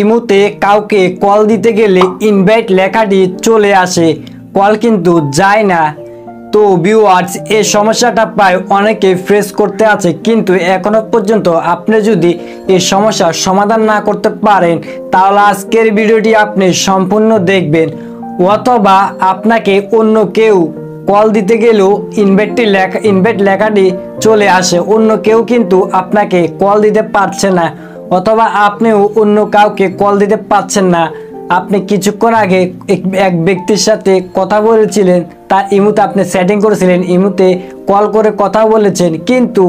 ইমোতে কাউকে কল দিতে গেলে ইনভাইট লেখাটি চলে আসে, কল কিন্তু যায় না। তো ভিউয়ার্স, এই সমস্যাটা প্রায় অনেকে ফেস করতে আছে, কিন্তু এখনো পর্যন্ত আপনি যদি এই সমস্যার সমাধান না করতে পারেন তাহলে আজকের ভিডিওটি আপনি সম্পূর্ণ দেখবেন। অথবা আপনাকে অন্য কেউ কল দিতে গেলেও ইনভাইট লেখাটি চলে আসে, অন্য কেউ কিন্তু আপনাকে কল দিতে পারছে না, অথবা আপনিও অন্য কাউকে কল দিতে পারছেন না। আপনি কিছুক্ষণ আগে এক ব্যক্তির সাথে কথা বলেছিলেন, তার ইমোতে আপনি সেটিং করেছিলেন, ইমোতে কল করে কথা বলেছেন, কিন্তু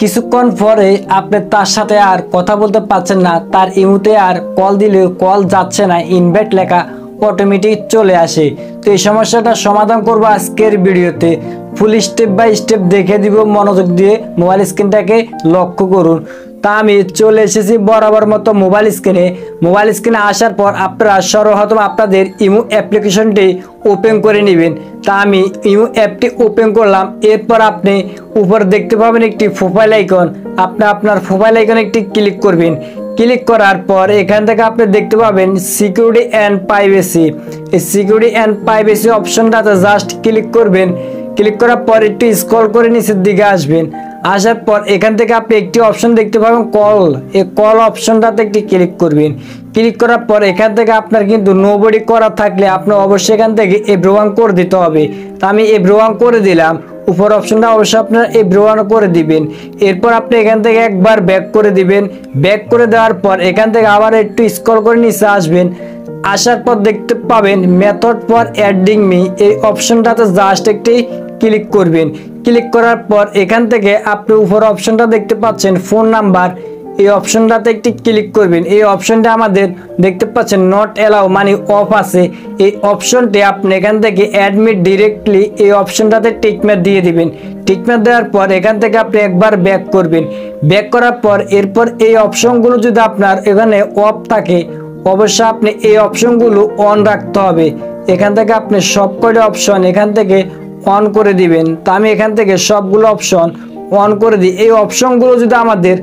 কিছুক্ষণ পরে আপনি তার সাথে আর কথা বলতে পারছেন না, তার ইমোতে আর কল দিলেও কল যাচ্ছে না, ইনভাইট লেখা অটোমেটিক চলে আসে। তো এই সমস্যাটা সমাধান করব আজকের ভিডিওতে, ফুল স্টেপ বাই স্টেপ দেখে দিব, মনোযোগ দিয়ে মোবাইল স্ক্রিনটাকে লক্ষ্য করুন। তা আমি চলে এসেছি বরাবর মতো মোবাইল স্ক্রিনে আসার পর আপনারা সর্বপ্রথম আপনাদের ইমো অ্যাপ্লিকেশনটি ওপেন করে নেবেন। তা আমি ইমো অ্যাপটি ওপেন করলাম। এরপর আপনি উপর দেখতে পাবেন একটি প্রোফাইল আইকন, আপনি আপনার প্রোফাইল আইকনে একটি ক্লিক করবেন। ক্লিক করার পর এখান থেকে আপনি দেখতে পাবেন সিকিউরিটি অ্যান্ড প্রাইভেসি। এই সিকিউরিটি অ্যান্ড প্রাইভেসি অপশনটাতে জাস্ট ক্লিক করবেন। ক্লিক করার পর একটু স্ক্রল করে নিচের দিকে আসবেন। আসার পর এখান থেকে আপনি একটি অপশন দেখতে পাবেন কল, এই কল অপশনটাতে একটি ক্লিক করবেন। ক্লিক করার পর এখান থেকে আপনার কিন্তু নোবডি করা থাকলে আপনার অবশ্যই এখান থেকে এভরিওয়ান করে দিতে হবে। তা আমি এভরিওয়ান করে দিলাম। উপর অপশনটা অবশ্যই আপনারা এভরিওয়ান করে দিবেন। এরপর আপনি এখান থেকে একবার ব্যাক করে দিবেন। ব্যাক করে দেওয়ার পর এখান থেকে আবার একটু স্ক্রল করে নিচে আসবেন। আসার পর দেখতে পাবেন মেথড ফর অ্যাডিং মি, এই অপশনটাতে জাস্ট একটি ক্লিক করবেন। ক্লিক করার পর এখান থেকে আপনি উপর অপশনটা দেখতে পাচ্ছেন ফোন নাম্বার, এই অপশনটাতে একটি ক্লিক করবেন। এই অপশনটা আমাদের দেখতে পাচ্ছেন নট অ্যালাউ মানে অফ আছে, এই অপশনটি আপনি এখান থেকে অ্যাডমিট ডিরেক্টলি এই অপশনটাতে টিকমার্ক দিয়ে দিবেন। টিকমার্ক দেওয়ার পর এখান থেকে আপনি একবার ব্যাক করবেন। ব্যাক করার পর এরপর এই অপশনগুলো যদি আপনার এখানে অফ থাকে অবশ্যই আপনি এই অপশনগুলো অন রাখতে হবে। এখান থেকে আপনি সবকটি অপশন এখান থেকে অন করে দিবেন। তা আমি এখান থেকে সবগুলো অপশন অন করে দিই। এই অপশনগুলো যদি আমাদের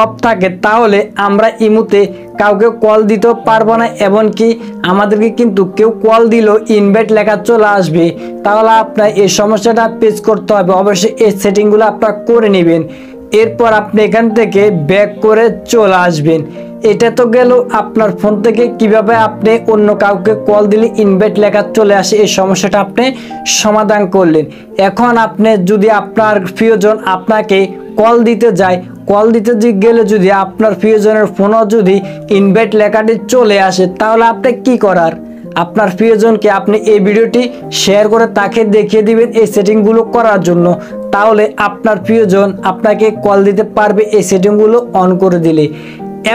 অফ থাকে তাহলে আমরা ইমোতে কাউকে কল দিতে পারবো না, এমনকি আমাদেরকে কিন্তু কেউ কল দিলেও ইনভাইট লেখা চলে আসবে। তাহলে আপনার এই সমস্যাটা ফেস করতে হবে, অবশ্যই এই সেটিংগুলো আপনারা করে নেবেন। এরপর আপনি এখান থেকে ব্যাক করে চলে আসবেন। এটা তো গেল আপনার ফোন থেকে কিভাবে আপনি অন্য কাউকে কল দিলে ইনভাইট লেখা চলে আসে, এই সমস্যাটা আপনি সমাধান করলেন। এখন আপনি যদি আপনার প্রিয়জন আপনাকে কল দিতে যায়, কল দিতে গেলে যদি আপনার প্রিয়জনের ফোনও যদি ইনভাইট লেখাটি চলে আসে তাহলে আপনি কি করার, আপনার প্রিয়জনকে আপনি এই ভিডিওটি শেয়ার করে তাকে দেখিয়ে দিবেন এই সেটিংগুলো করার জন্য। তাহলে আপনার প্রিয়জন আপনাকে কল দিতে পারবে এই সেটিংগুলো অন করে দিলে।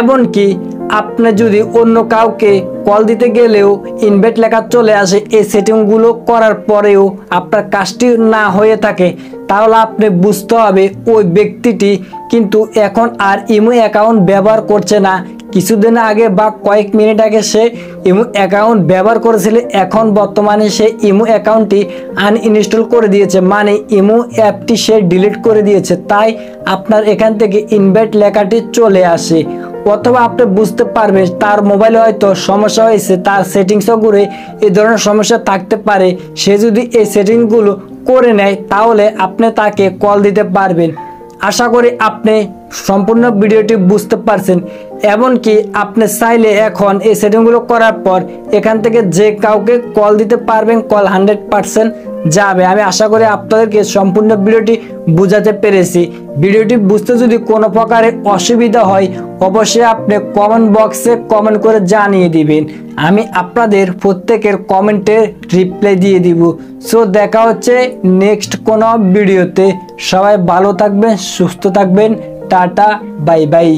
এমনকি আপনি যদি অন্য কাউকে কল দিতে গেলেও ইনভাইট লেখা চলে আসে এই সেটিংগুলো করার পরেও আপনার কাজটি না হয়ে থাকে তাহলে আপনি বুঝতে হবে ওই ব্যক্তিটি কিন্তু এখন আর ইমো অ্যাকাউন্ট ব্যবহার করছে না। কিছুদিন আগে বা কয়েক মিনিট আগে সে ইমো অ্যাকাউন্ট ব্যবহার করেছিল, এখন বর্তমানে সে ইমো অ্যাকাউন্টটি আনইনস্টল করে দিয়েছে, মানে ইমো অ্যাপটি সে ডিলিট করে দিয়েছে। তাই আপনার এখান থেকে ইনভাইট লেখাটি চলে আসে। অথবা আপনি বুঝতে পারবেন তার মোবাইলে হয়তো সমস্যা হয়েছে, তার সেটিংসও ঘুরে এই ধরনের সমস্যা থাকতে পারে। সে যদি এই সেটিংগুলো করে নেয় তাহলে আপনি তাকে কল দিতে পারবেন। আশা করি আপনি সম্পূর্ণ ভিডিওটি বুঝতে পারছেন। এমনকি আপনি চাইলে এখন এই সেটিংগুলো করার পর এখান থেকে যে কাউকে কল দিতে পারবেন, কল 100% যাবে। আমি আশা করি আপনাদেরকে সম্পূর্ণ ভিডিওটি বুঝাতে পেরেছি। ভিডিওটি বুঝতে যদি কোনো প্রকারের অসুবিধা হয় অবশ্যই আপনি কমেন্ট বক্সে কমেন্ট করে জানিয়ে দিবেন, আমি আপনাদের প্রত্যেকের কমেন্টের রিপ্লাই দিয়ে দিব। সো দেখা হচ্ছে নেক্সট কোনো ভিডিওতে। সবাই ভালো থাকবেন, সুস্থ থাকবেন, টাটা, বাই বাই।